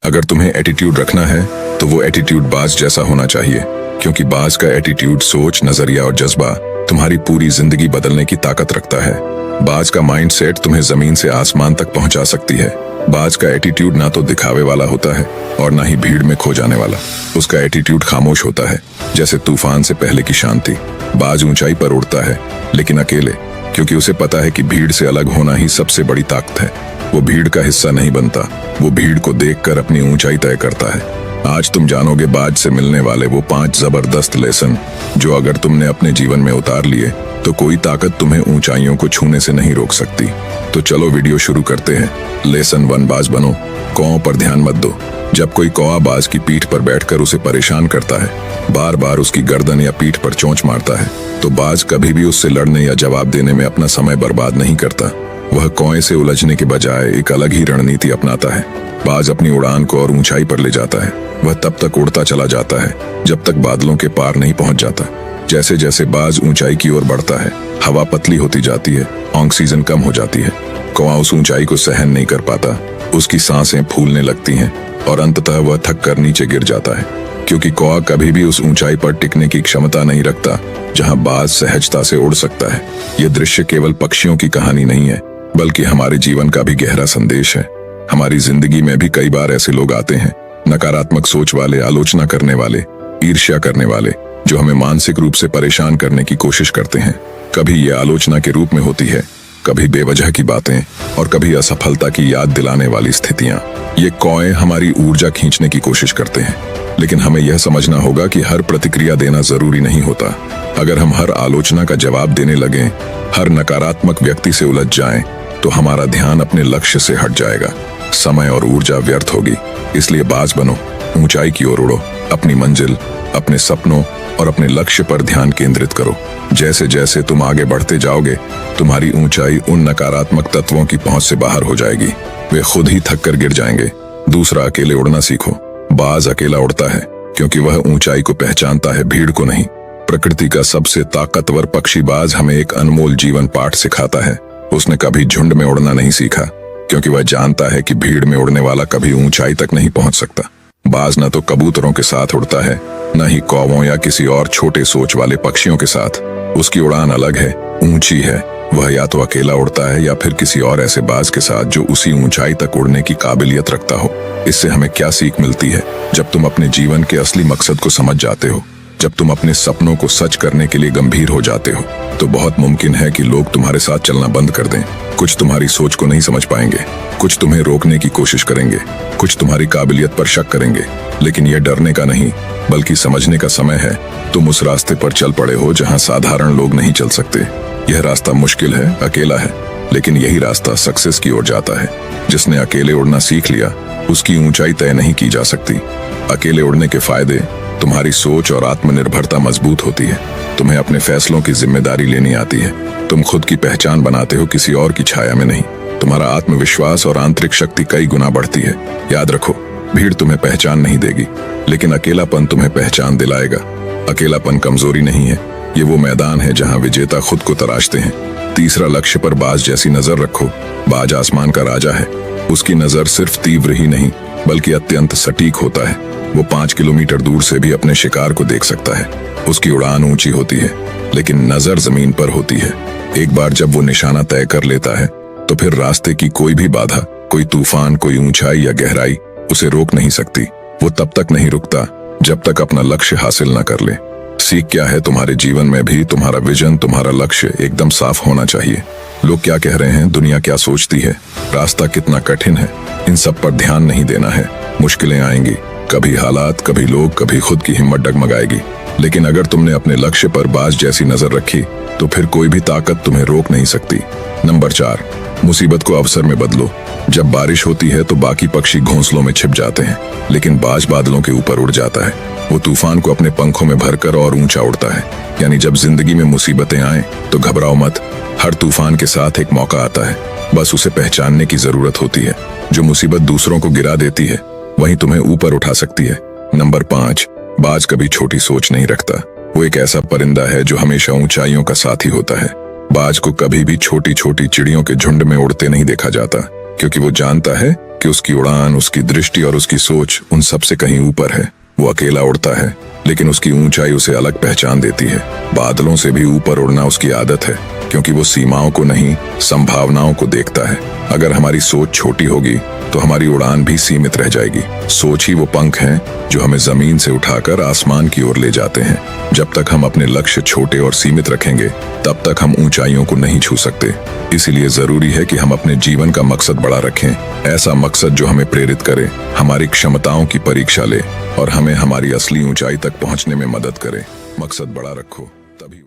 अगर तुम्हें एटीट्यूड रखना है तो वो एटीट्यूड बाज जैसा होना चाहिए, क्योंकि बाज का एटीट्यूड, सोच, नजरिया और जज्बा तुम्हारी पूरी जिंदगी बदलने की ताकत रखता है। बाज का माइंडसेट तुम्हें जमीन से आसमान तक पहुंचा सकती है। बाज का एटीट्यूड ना तो दिखावे वाला होता है और ना ही भीड़ में खो जाने वाला। उसका एटीट्यूड खामोश होता है, जैसे तूफान से पहले की शांति। बाज ऊंचाई पर उड़ता है, लेकिन अकेले, क्योंकि उसे पता है कि भीड़ से अलग होना ही सबसे बड़ी ताकत है। वो भीड़ का हिस्सा नहीं बनता, वो भीड़ को देखकर अपनी ऊंचाई तय करता है। आज तुम जानोगे बाज से मिलने वाले वो 5 जबरदस्त लेसन, जो अगर तुमने अपने जीवन में उतार लिए तो कोई ताकत तुम्हें ऊंचाइयों को छूने से नहीं रोक सकती। तो चलो वीडियो शुरू करते हैं। लेसन 1, बाज बनो। कौओं पर ध्यान मत दो। जब कोई कौआ बाज की पीठ पर बैठकर उसे परेशान करता है, बार बार उसकी गर्दन या पीठ पर चोंच मारता है, तो बाज कभी भी उससे लड़ने या जवाब देने में अपना समय बर्बाद नहीं करता। वह कौए से उलझने के बजाय एक अलग ही रणनीति अपनाता है। बाज अपनी उड़ान को और ऊंचाई पर ले जाता है। वह तब तक उड़ता चला जाता है जब तक बादलों के पार नहीं पहुंच जाता। जैसे जैसे बाज ऊंचाई की ओर बढ़ता है, हवा पतली होती जाती है, ऑक्सीजन कम हो जाती है। कौआ उस ऊंचाई को सहन नहीं कर पाता, उसकी सांसें फूलने लगती हैं और अंततः वह थक कर नीचे गिर जाता है, क्योंकि कौआ कभी भी उस ऊंचाई पर टिकने की क्षमता नहीं रखता जहां बाज सहजता से उड़ सकता है। यह दृश्य केवल पक्षियों की कहानी नहीं है, बल्कि हमारे जीवन का भी गहरा संदेश है। हमारी जिंदगी में भी कई बार ऐसे लोग आते हैं, नकारात्मक सोच वाले, आलोचना करने वाले, ईर्ष्या करने वाले, जो हमें मानसिक रूप से परेशान करने की कोशिश करते हैं। कभी ये आलोचना के रूप में होती है, कभी बेवजह की बातें और कभी असफलता की याद दिलाने वाली स्थितियां। ये कौए हमारी ऊर्जा खींचने की कोशिश करते हैं, लेकिन हमें यह समझना होगा कि हर प्रतिक्रिया देना जरूरी नहीं होता। अगर हम हर आलोचना का जवाब देने लगें, हर नकारात्मक व्यक्ति से उलझ जाएं, तो हमारा ध्यान अपने लक्ष्य से हट जाएगा, समय और ऊर्जा व्यर्थ होगी। इसलिए बाज बनो, ऊंचाई की ओर उड़ो, अपनी मंजिल, अपने सपनों और अपने लक्ष्य पर ध्यान केंद्रित करो। जैसे जैसे तुम आगे बढ़ते जाओगे, तुम्हारी ऊंचाई उन नकारात्मक तत्वों की पहुंच से बाहर हो जाएगी। वे खुद ही थक कर गिर जाएंगे। दूसरा, अकेले उड़ना सीखो। बाज अकेला उड़ता है क्योंकि वह ऊंचाई को पहचानता है, भीड़ को नहीं। प्रकृति का सबसे ताकतवर पक्षी बाज हमें एक अनमोल जीवन पाठ सिखाता है। उसने कभी झुंड में उड़ना नहीं सीखा, क्योंकि वह जानता है कि भीड़ में उड़ने वाला कभी ऊंचाई तक नहीं पहुंच सकता। बाज न तो कबूतरों के साथ उड़ता है, न ही कौवों या किसी और छोटे सोच वाले पक्षियों के साथ। उसकी उड़ान अलग है, ऊंची है। वह या तो अकेला उड़ता है या फिर किसी और ऐसे बाज के साथ जो उसी ऊंचाई तक उड़ने की काबिलियत रखता हो। इससे हमें क्या सीख मिलती है? जब तुम अपने जीवन के असली मकसद को समझ जाते हो, जब तुम अपने सपनों को सच करने के लिए गंभीर हो जाते हो, तो बहुत मुमकिन है कि लोग तुम्हारे साथ चलना बंद कर दें। कुछ तुम्हारी सोच को नहीं समझ पाएंगे, कुछ तुम्हें रोकने की कोशिश करेंगे, कुछ तुम्हारी काबिलियत पर शक करेंगे, लेकिन यह डरने का नहीं, बल्कि समझने का समय है। तुम उस रास्ते पर चल पड़े हो जहां साधारण लोग नहीं चल सकते। यह रास्ता मुश्किल है, अकेला है, लेकिन यही रास्ता सक्सेस की ओर जाता है। जिसने अकेले उड़ना सीख लिया, उसकी ऊंचाई तय नहीं की जा सकती। अकेले उड़ने के फायदे: तुम्हारी सोच और आत्मनिर्भरता मजबूत होती है। तुम्हें अपने फैसलों की जिम्मेदारी लेनी आती है। तुम खुद की पहचान बनाते हो, किसी और की छाया में नहीं। तुम्हारा आत्मविश्वास और आंतरिक शक्ति कई गुना बढ़ती है। याद रखो, भीड़ तुम्हें पहचान नहीं देगी, लेकिन अकेलापन तुम्हें पहचान दिलाएगा। अकेलापन कमजोरी नहीं है, ये वो मैदान है जहां विजेता खुद को तराशते हैं। तीसरा, लक्ष्य पर बाज जैसी नजर रखो। बाज आसमान का राजा है। उसकी नजर सिर्फ तीव्र ही नहीं, बल्कि अत्यंत सटीक होता है। वो 5 किलोमीटर दूर से भी अपने शिकार को देख सकता है। उसकी उड़ान ऊंची होती है, लेकिन नजर जमीन पर होती है। एक बार जब वो निशाना तय कर लेता है, तो फिर रास्ते की कोई भी बाधा, कोई तूफान, कोई ऊंचाई या गहराई उसे रोक नहीं सकती। वो तब तक नहीं रुकता जब तक अपना लक्ष्य हासिल न कर ले। सीख क्या है? तुम्हारे जीवन में भी तुम्हारा विजन, तुम्हारा लक्ष्य एकदम साफ होना चाहिए। लोग क्या कह रहे हैं, दुनिया क्या सोचती है, रास्ता कितना कठिन है, इन सब पर ध्यान नहीं देना है। मुश्किलें आएंगी, कभी हालात, कभी लोग, कभी खुद की हिम्मत डगमगाएगी, लेकिन अगर तुमने अपने लक्ष्य पर बाज जैसी नजर रखी, तो फिर कोई भी ताकत तुम्हें रोक नहीं सकती। नंबर 4, मुसीबत को अवसर में बदलो। जब बारिश होती है तो बाकी पक्षी घोंसलों में छिप जाते हैं, लेकिन बाज बादलों के ऊपर उड़ जाता है। वो तूफान को अपने पंखों में भरकर और ऊंचा उड़ता है। यानी जब जिंदगी में मुसीबतें आए तो घबराओ मत। हर तूफान के साथ एक मौका आता है, बस उसे पहचानने की जरूरत होती है। जो मुसीबत दूसरों को गिरा देती है, वही तुम्हें ऊपर उठा सकती है। नंबर 5, बाज कभी छोटी सोच नहीं रखता। वो एक ऐसा परिंदा है जो हमेशा ऊंचाइयों का साथी होता है। बाज को कभी भी छोटी छोटी चिड़ियों के झुंड में उड़ते नहीं देखा जाता। क्योंकि वो जानता है कि उसकी उड़ान, उसकी दृष्टि और उसकी सोच उन सब से कहीं ऊपर है। वो अकेला उड़ता है, लेकिन उसकी ऊंचाई उसे अलग पहचान देती है। बादलों से भी ऊपर उड़ना उसकी आदत है, क्योंकि वो सीमाओं को नहीं, संभावनाओं को देखता है। अगर हमारी सोच छोटी होगी तो हमारी उड़ान भी सीमित रह जाएगी। सोच ही वो पंख हैं जो हमें जमीन से उठाकर आसमान की ओर ले जाते हैं। जब तक हम अपने लक्ष्य छोटे और सीमित रखेंगे, तब तक हम ऊंचाइयों को नहीं छू सकते। इसीलिए जरूरी है कि हम अपने जीवन का मकसद बड़ा रखें, ऐसा मकसद जो हमें प्रेरित करे, हमारी क्षमताओं की परीक्षा ले और हमें हमारी असली ऊंचाई तक पहुंचने में मदद करे। मकसद बड़ा रखो, तभी